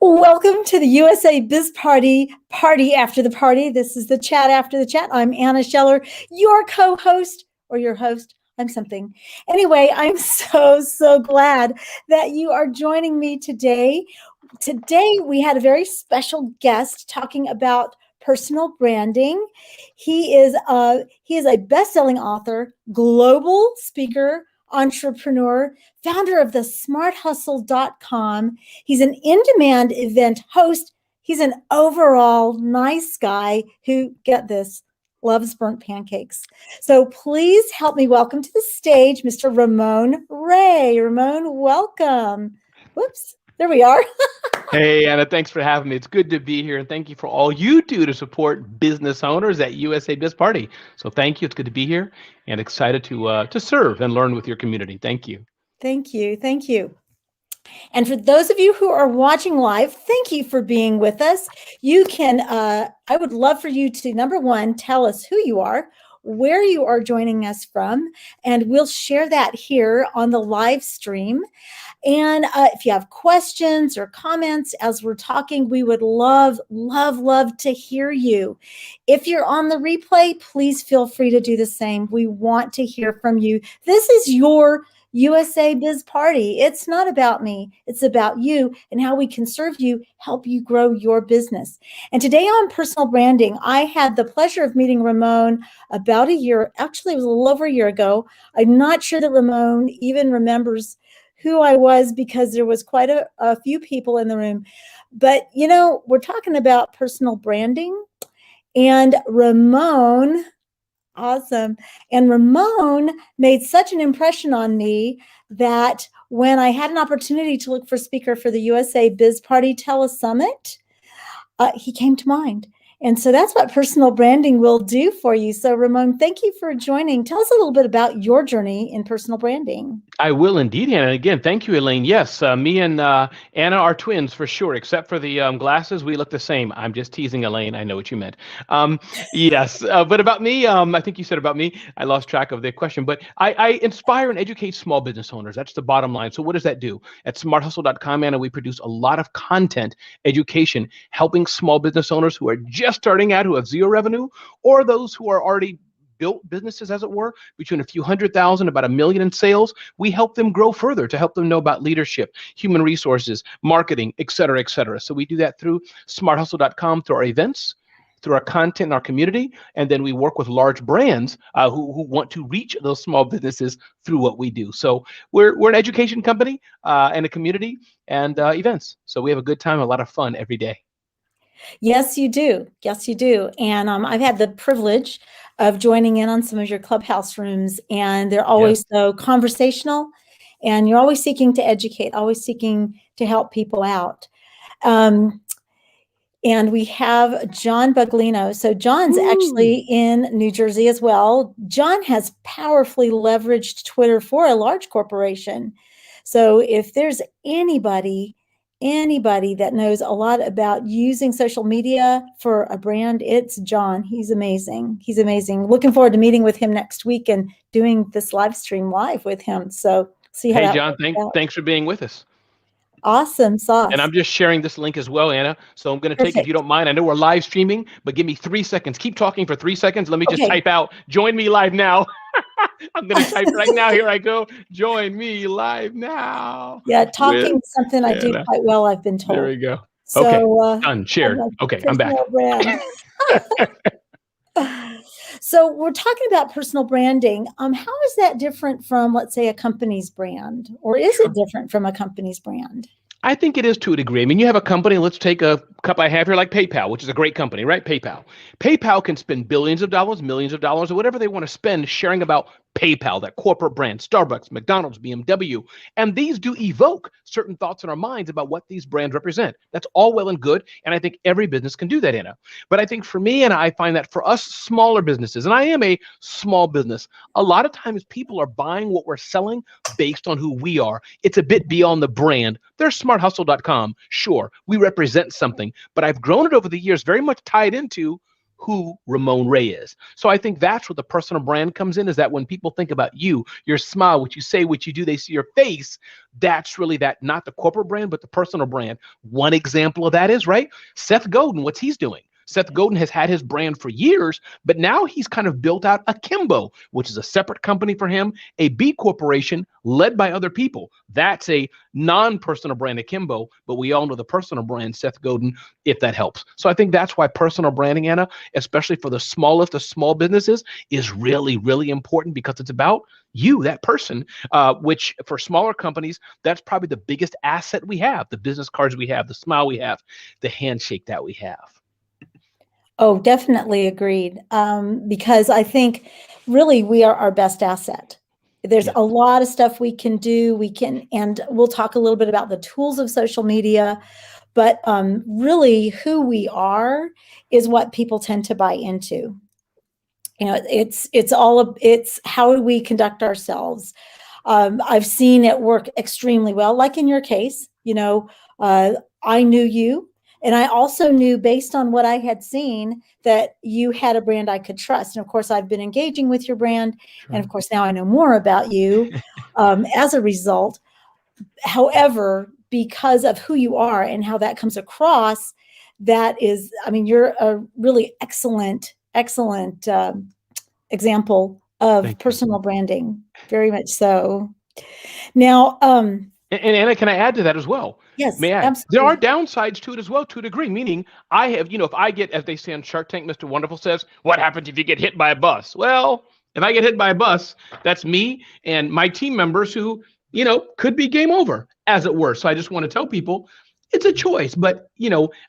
Welcome to the USA Biz Party after the party. This is the chat after the chat. I'm Anna Scheller, your co-host or your host. I'm something. Anyway, I'm so glad that you are joining me today. Today, we had a very special guest talking about personal branding. He is a best-selling author, global speaker, entrepreneur, founder of the smarthustle.com. He's an in-demand event host. He's an overall nice guy who, get this, loves burnt pancakes. So please help me welcome to the stage, Mr. Ramon Ray. Ramon, welcome. Whoops, there we are. Hey, Anna, thanks for having me. It's good to be here. And thank you for all you do to support business owners at USA Biz Party. So thank you. It's good to be here and excited to serve and learn with your community. Thank you. Thank you. Thank you. And for those of you who are watching live, thank you for being with us. You can, I would love for you to, number one, tell us who you are, where you are joining us from, and we'll share that here on the live stream. And if you have questions or comments as we're talking, we would love to hear you. If you're on the replay, please feel free to do the same. We want to hear from you. This is your USA Biz Party. It's not about me. It's about you and how we can serve you, help you grow your business. And today on personal branding, I had the pleasure of meeting Ramon about a year. Actually, it was a little over a year ago. I'm not sure that Ramon even remembers who I was because there was quite a few people in the room. But, you know, we're talking about personal branding, and Ramon, awesome. And Ramon made such an impression on me that when I had an opportunity to look for a speaker for the USA Biz Party Telesummit, he came to mind. And so that's what personal branding will do for you. So Ramon, thank you for joining. Tell us a little bit about your journey in personal branding. I will indeed, Anna. Again, thank you, Elaine. Yes, me and Anna are twins for sure, except for the glasses. We look the same. I'm just teasing, Elaine. I know what you meant. Yes, but about me, I think you said about me. I lost track of the question, but I inspire and educate small business owners. That's the bottom line. So what does that do? At smarthustle.com, Anna, we produce a lot of content, education, helping small business owners who are just starting out, who have zero revenue, or those who are already built businesses, as it were, between a few $100,000, about $1 million in sales. We help them grow further to help them know about leadership, human resources, marketing, et cetera, et cetera. So we do that through smarthustle.com, through our events, through our content in our community, and then we work with large brands who want to reach those small businesses through what we do. So we're an education company and a community and events. So we have a good time, a lot of fun every day. Yes, you do. Yes, you do. And I've had the privilege of joining in on some of your clubhouse rooms, and they're always so conversational, and you're always seeking to educate, always seeking to help people out. And we have John Buglino. So John's actually in New Jersey as well. John has powerfully leveraged Twitter for a large corporation. So if there's anybody that knows a lot about using social media for a brand, it's John. He's amazing. He's amazing. Looking forward to meeting with him next week and doing this live stream live with him. So see how Hey, John, thanks for being with us. Awesome sauce. And I'm just sharing this link as well, Anna. So I'm going to take, if you don't mind, I know we're live streaming, but give me 3 seconds. Keep talking for 3 seconds. Let me just type out, join me live now. I'm going to type right now. Here I go. Join me live now. Yeah, talking is something I do quite well, I've been told. There we go. So, okay, done, shared. Okay, I'm back. So we're talking about personal branding. How is that different from, let's say, a company's brand? Or is it different from a company's brand? I think it is to a degree. I mean, you have a company, let's take a couple I have here like PayPal, which is a great company, right? PayPal. PayPal can spend billions of dollars, millions of dollars, or whatever they want to spend sharing about PayPal, that corporate brand, Starbucks, McDonald's, BMW. And these do evoke certain thoughts in our minds about what these brands represent. That's all well and good. And I think every business can do that, Anna. But I think for me, and I find that for us smaller businesses, and I am a small business, a lot of times people are buying what we're selling based on who we are. It's a bit beyond the brand. There's smarthustle.com. Sure, we represent something, but I've grown it over the years very much tied into who Ramon Ray is. So I think that's where the personal brand comes in, is that when people think about you, your smile, what you say, what you do, they see your face. That's really that, not the corporate brand, but the personal brand. One example of that is, right, Seth Godin, what's he's doing. Seth Godin has had his brand for years, but now he's kind of built out Akimbo, which is a separate company for him, a B corporation led by other people. That's a non-personal brand Akimbo, but we all know the personal brand Seth Godin, if that helps. So I think that's why personal branding, Anna, especially for the smallest of small businesses, is really, really important, because it's about you, that person, which for smaller companies, that's probably the biggest asset we have, the business cards we have, the smile we have, the handshake that we have. Oh, definitely agreed. Because I think really we are our best asset. There's a lot of stuff we can do. And we'll talk a little bit about the tools of social media, but really who we are is what people tend to buy into. It's how do we conduct ourselves. I've seen it work extremely well, like in your case, I knew you. And I also knew, based on what I had seen, that you had a brand I could trust. And of course, I've been engaging with your brand. Sure. And of course, now I know more about you as a result. However, because of who you are and how that comes across, you're a really excellent example of personal branding. Very much so. Now, and Anna, can I add to that as well? Yes, may I? Absolutely. There are downsides to it as well, to a degree, meaning I have, if I get, as they say on Shark Tank, Mr. Wonderful says, what happens if you get hit by a bus? Well, if I get hit by a bus, that's me and my team members who, could be game over, as it were. So I just want to tell people it's a choice, but,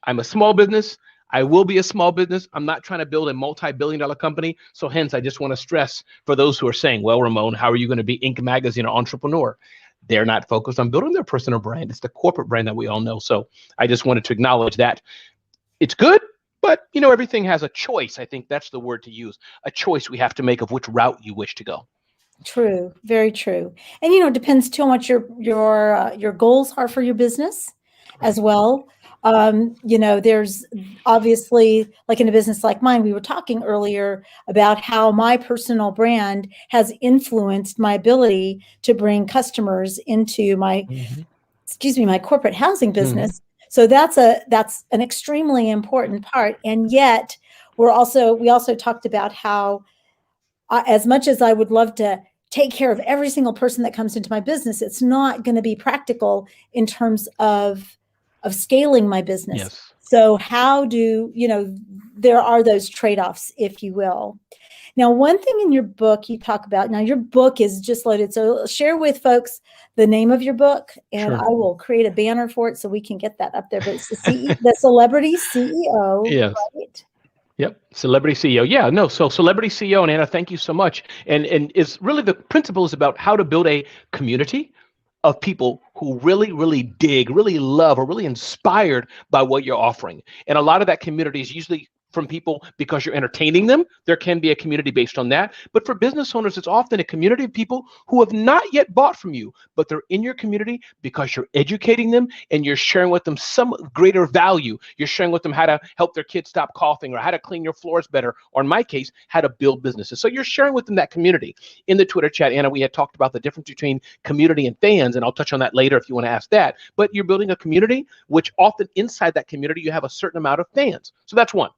I'm a small business. I will be a small business. I'm not trying to build a multi-billion-dollar company. So hence, I just want to stress for those who are saying, well, Ramon, how are you going to be Inc. magazine or entrepreneur? They're not focused on building their personal brand. It's the corporate brand that we all know. So I just wanted to acknowledge that it's good, but everything has a choice. I think that's the word to use. A choice we have to make of which route you wish to go. True, very true. And it depends too on what your goals are for your business as well. There's obviously, like in a business like mine, we were talking earlier about how my personal brand has influenced my ability to bring customers into my corporate housing business. So that's an extremely important part. And yet we also talked about how as much as I would love to take care of every single person that comes into my business, it's not going to be practical in terms of scaling my business. Yes. So how do, there are those trade-offs, if you will. Now, one thing in your book you talk about, now your book is just loaded. So share with folks the name of your book, and sure, I will create a banner for it so we can get that up there. But it's the Celebrity CEO. Yes. Right? Yep. Celebrity CEO. Yeah, no. So Celebrity CEO, and Anna, thank you so much. And it's really, the principle is about how to build a community of people who really, really dig, really love, or really inspired by what you're offering. And a lot of that community is usually from people because you're entertaining them. There can be a community based on that. But for business owners, it's often a community of people who have not yet bought from you, but they're in your community because you're educating them and you're sharing with them some greater value. You're sharing with them how to help their kids stop coughing, or how to clean your floors better, or in my case, how to build businesses. So you're sharing with them that community. In the Twitter chat, Anna, we had talked about the difference between community and fans, and I'll touch on that later if you want to ask that. But you're building a community, which often inside that community, you have a certain amount of fans. So that's one.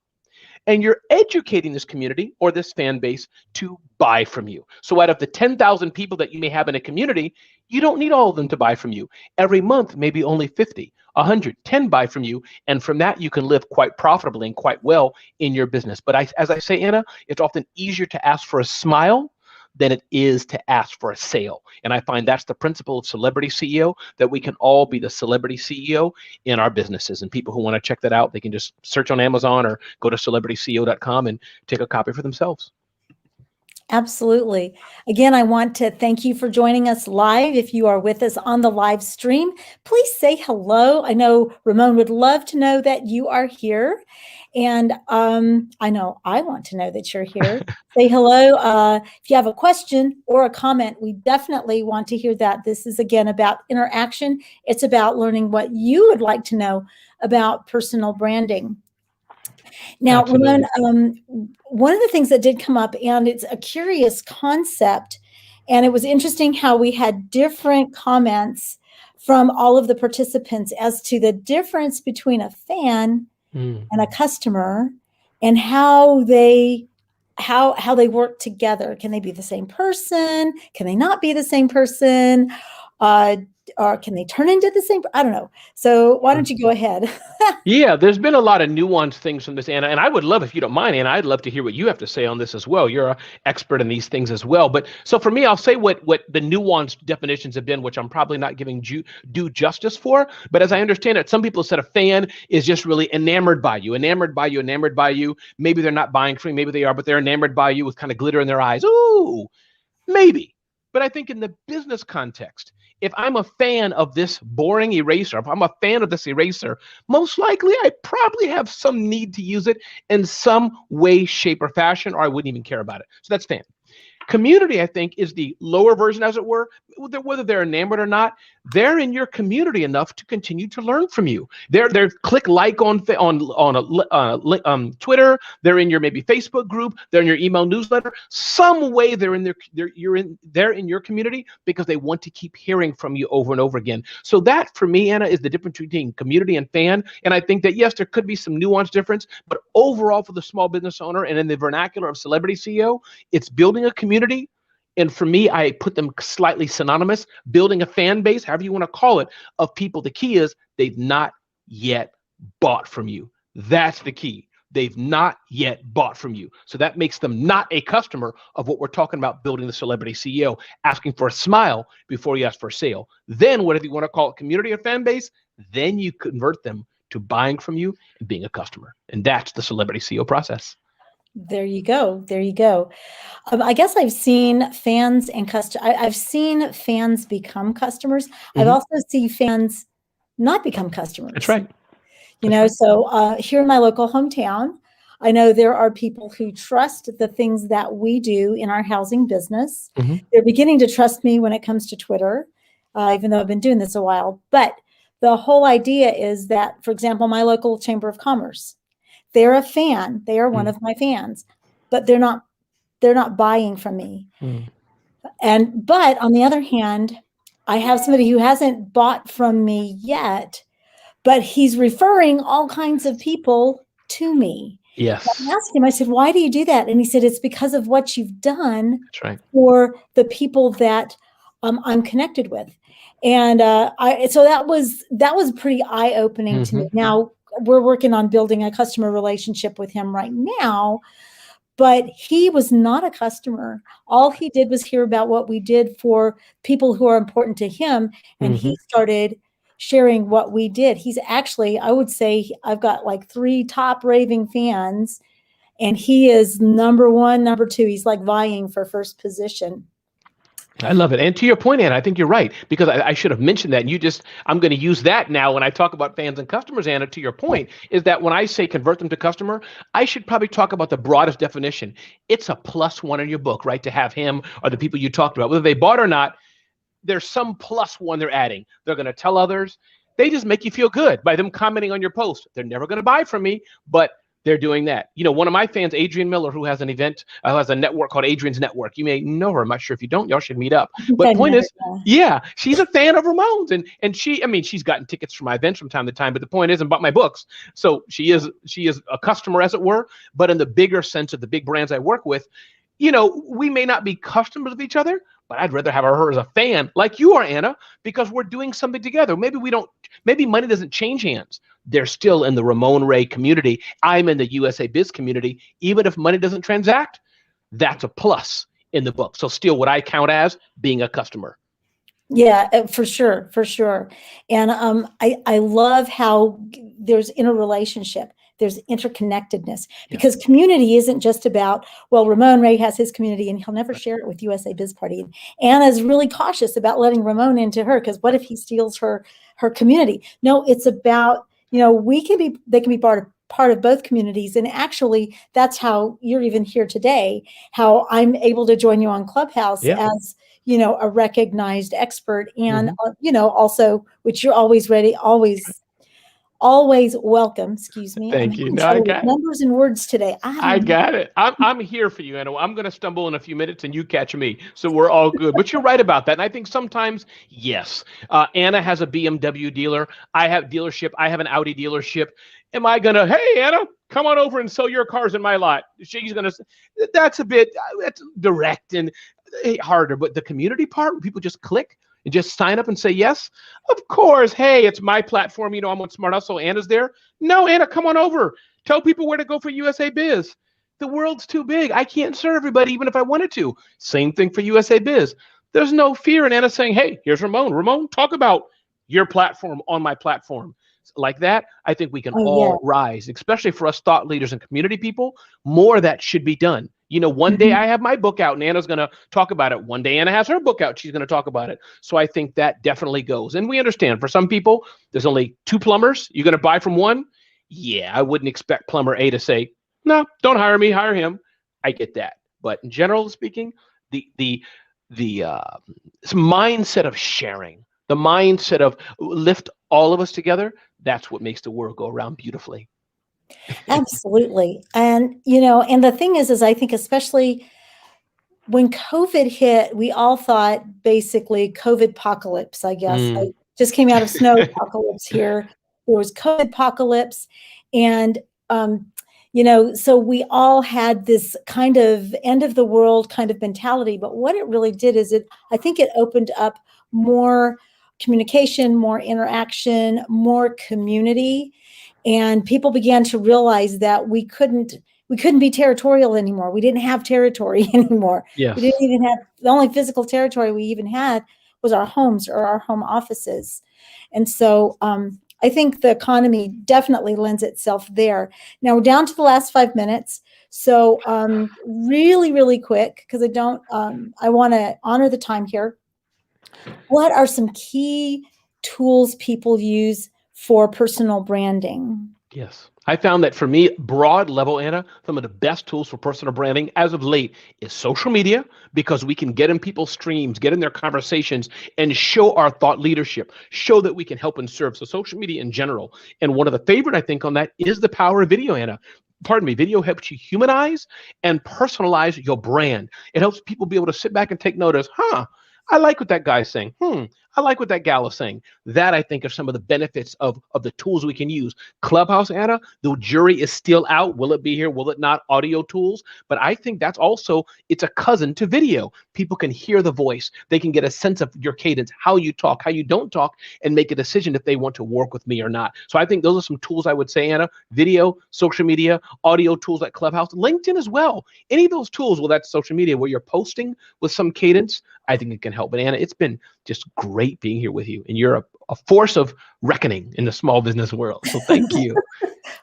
And you're educating this community or this fan base to buy from you. So out of the 10,000 people that you may have in a community, you don't need all of them to buy from you. Every month, maybe only 50, 100, 10 buy from you. And from that, you can live quite profitably and quite well in your business. But as I say, Anna, it's often easier to ask for a smile than it is to ask for a sale. And I find that's the principle of Celebrity CEO, that we can all be the Celebrity CEO in our businesses. And people who want to check that out, they can just search on Amazon or go to celebritysceo.com and take a copy for themselves. Absolutely. Again, I want to thank you for joining us live. If you are with us on the live stream, please say hello. I know Ramon would love to know that you are here. And I know I want to know that you're here. Say hello. If you have a question or a comment, we definitely want to hear that. This is, again, about interaction. It's about learning what you would like to know about personal branding. Now, Ramon, Absolutely. one of the things that did come up, and it's a curious concept, and it was interesting how we had different comments from all of the participants as to the difference between a fan and a customer, and how they work together. Can they be the same person? Can they not be the same person? Or can they turn into the same? I don't know. So why don't you go ahead? Yeah, there's been a lot of nuanced things from this, Anna, and I would love, if you don't mind, Anna, I'd love to hear what you have to say on this as well. You're an expert in these things as well. But so for me, I'll say what the nuanced definitions have been, which I'm probably not giving due justice for. But as I understand it, some people said a fan is just really enamored by you, enamored by you, enamored by you. Maybe they're not buying from you, maybe they are, but they're enamored by you with kind of glitter in their eyes. Ooh, maybe. But I think in the business context, if I'm a fan of this boring eraser, if I'm a fan of this eraser, most likely I probably have some need to use it in some way, shape, or fashion, or I wouldn't even care about it. So that's fan. Community, I think, is the lower version, as it were. Whether they're enamored or not, they're in your community enough to continue to learn from you. They're click like on Twitter. They're in your maybe Facebook group. They're in your email newsletter. Some way they're in they're in your community because they want to keep hearing from you over and over again. So that, for me, Anna, is the difference between community and fan. And I think that yes, there could be some nuanced difference, but overall, for the small business owner and in the vernacular of celebrity CEO, it's building a community. And for me, I put them slightly synonymous, building a fan base, however you want to call it, of people. The key is they've not yet bought from you. That's the key. They've not yet bought from you. So that makes them not a customer of what we're talking about, building the celebrity CEO, asking for a smile before you ask for a sale. Then whatever you want to call it, community or fan base, then you convert them to buying from you and being a customer. And that's the celebrity CEO process. There you go. There you go. I guess I've seen fans and I've seen fans become customers. I've also seen fans not become customers. That's right. So here in my local hometown, I know there are people who trust the things that we do in our housing business. They're beginning to trust me when it comes to Twitter, even though I've been doing this a while. But the whole idea is that, for example, my local Chamber of Commerce, they're a fan. They are one of my fans, but they're not buying from me. But on the other hand, I have somebody who hasn't bought from me yet, but he's referring all kinds of people to me. Yes. I asked him, I said, why do you do that? And he said, it's because of what you've done. That's right. For the people that I'm connected with. And so that was pretty eye-opening to me. Now, we're working on building a customer relationship with him right now, but he was not a customer. All he did was hear about what we did for people who are important to him, and he started sharing what we did. He's actually, I would say, I've got like 3 top raving fans, and he is number 1, number 2. He's like vying for first position. I love it. And to your point, Anna, I think you're right, because I should have mentioned that. And I'm going to use that now when I talk about fans and customers, Anna. To your point, is that when I say convert them to customer, I should probably talk about the broadest definition. It's a +1 in your book, right? To have him or the people you talked about, whether they bought or not, there's some +1 they're adding. They're going to tell others. They just make you feel good by them commenting on your post. They're never going to buy from me, but they're doing that. One of my fans, Adrienne Miller, who has an event, has a network called Adrienne's Network. You may know her. I'm not sure if you don't. Y'all should meet up. But point is, yeah, she's a fan of Ramon's, and she's gotten tickets for my events from time to time. But the point is, and bought my books. So she is a customer, as it were. But in the bigger sense of the big brands I work with, we may not be customers of each other, but I'd rather have her as a fan, like you are, Anna, because we're doing something together. Maybe money doesn't change hands. They're still in the Ramon Ray community. I'm in the USA Biz community. Even if money doesn't transact, that's a plus in the book. So still what I count as being a customer. Yeah, for sure. For sure. And I love how there's interrelationship. There's interconnectedness, because community isn't just about, well, Ramon Ray has his community and he'll never share it with USA Biz Party. And Anna's really cautious about letting Ramon into her, because what if he steals her community? No, it's about, they can be part of both communities. And actually, that's how you're even here today, how I'm able to join you on Clubhouse as, a recognized expert, and, also, which you're always ready, always always welcome. Excuse me. I'm Thank you. having No, I trouble with got it. numbers and words today. I got it. I'm here for you, Anna. I'm going to stumble in a few minutes, and you catch me, so we're all good. But you're right about that, and I think sometimes, yes, Anna has a BMW dealer. I have dealership. I have an Audi dealership. Am I gonna? Hey, Anna, come on over and sell your cars in my lot. She's gonna. That's a bit. That's direct and harder. But the community part, where people just click and just sign up and say yes. Of course. Hey, it's my platform. You know, I'm on Smart Hustle. Anna's there. No, Anna, come on over. Tell people where to go for USA Biz. The world's too big. I can't serve everybody, even if I wanted to. Same thing for USA Biz. There's no fear in Anna saying, hey, here's Ramon. Ramon, talk about your platform on my platform. Like that, I think we can all rise, especially for us thought leaders and community people. More of that should be done. You know, one day I have my book out and Anna's going to talk about it. One day Anna has her book out. She's going to talk about it. So I think that definitely goes. And we understand for some people, there's only 2 plumbers. You're going to buy from one. Yeah, I wouldn't expect plumber A to say, no, don't hire me, hire him. I get that. But in general speaking, the mindset of sharing, the mindset of lift all of us together, that's what makes the world go around beautifully. Absolutely. And, you know, and the thing is I think especially when COVID hit, we all thought basically COVID apocalypse, I guess. I just came out of snow apocalypse here. There was COVID apocalypse. And, you know, so we all had this kind of end of the world kind of mentality. But what it really did is I think it opened up more communication, more interaction, more community. And people began to realize that we couldn't be territorial anymore. We didn't have territory anymore. Yes. We didn't even have, the only physical territory we even had was our homes or our home offices. And so I think the economy definitely lends itself there. Now we're down to the last 5 minutes. So really, really quick, because I want to honor the time here. What are some key tools people use for personal branding? Yes. I found that for me, broad level, Anna, some of the best tools for personal branding as of late is social media, because we can get in people's streams, get in their conversations, and show our thought leadership, show that we can help and serve. So social media in general. And one of the favorite, I think, on that is the power of video, Anna. Pardon me, video helps you humanize and personalize your brand. It helps people be able to sit back and take notice. I like what that guy's saying. I like what that gal is saying. That, I think, are some of the benefits of the tools we can use. Clubhouse, Anna, the jury is still out. Will it be here? Will it not? Audio tools. But I think that's also, it's a cousin to video. People can hear the voice. They can get a sense of your cadence, how you talk, how you don't talk, and make a decision if they want to work with me or not. So I think those are some tools I would say, Anna. Video, social media, audio tools like Clubhouse, LinkedIn as well. Any of those tools, well, that's social media where you're posting with some cadence, I think it can help. But Anna, it's been just great being here with you, and you're a force of reckoning in the small business world. So thank you.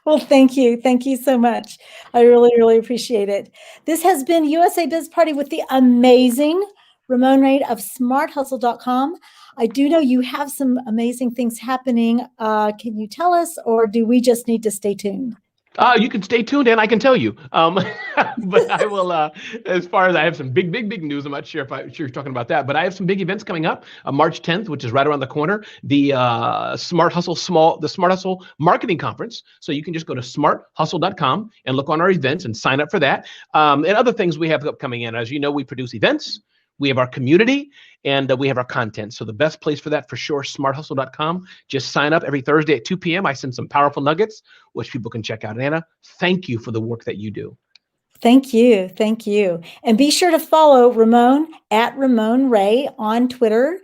Well, thank you. Thank you so much. I really, really appreciate it. This has been USA Biz Party with the amazing Ramon Ray of smarthustle.com. I do know you have some amazing things happening. Can you tell us, or do we just need to stay tuned? You can stay tuned, and I can tell you. But I will, as far as I have some big news. I'm not sure if you're talking about that, but I have some big events coming up. March 10th, which is right around the corner, the Smart Hustle Marketing Conference. So you can just go to smarthustle.com and look on our events and sign up for that. And other things we have upcoming in. As you know, we produce events. We have our community, and we have our content. So the best place for that, for sure, smarthustle.com. Just sign up every Thursday at 2 p.m. I send some powerful nuggets, which people can check out. Anna, thank you for the work that you do. Thank you. Thank you. And be sure to follow Ramon at Ramon Ray on Twitter.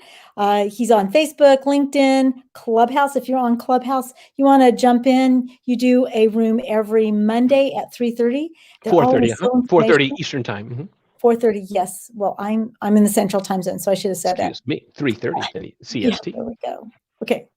He's on Facebook, LinkedIn, Clubhouse. If you're on Clubhouse, you want to jump in, you do a room every Monday at 3:30. 4:30 Eastern time. Mm-hmm. 4:30, yes. Well, I'm in the Central Time Zone, so I should have said that. Excuse me, 3:30 CST. Yeah, there we go. Okay.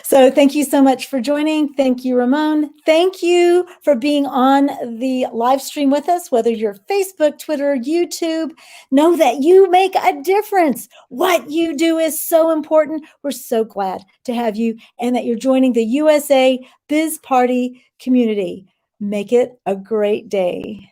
So thank you so much for joining. Thank you, Ramon. Thank you for being on the live stream with us, whether you're Facebook, Twitter, YouTube. Know that you make a difference. What you do is so important. We're so glad to have you, and that you're joining the USA Biz Party community. Make it a great day.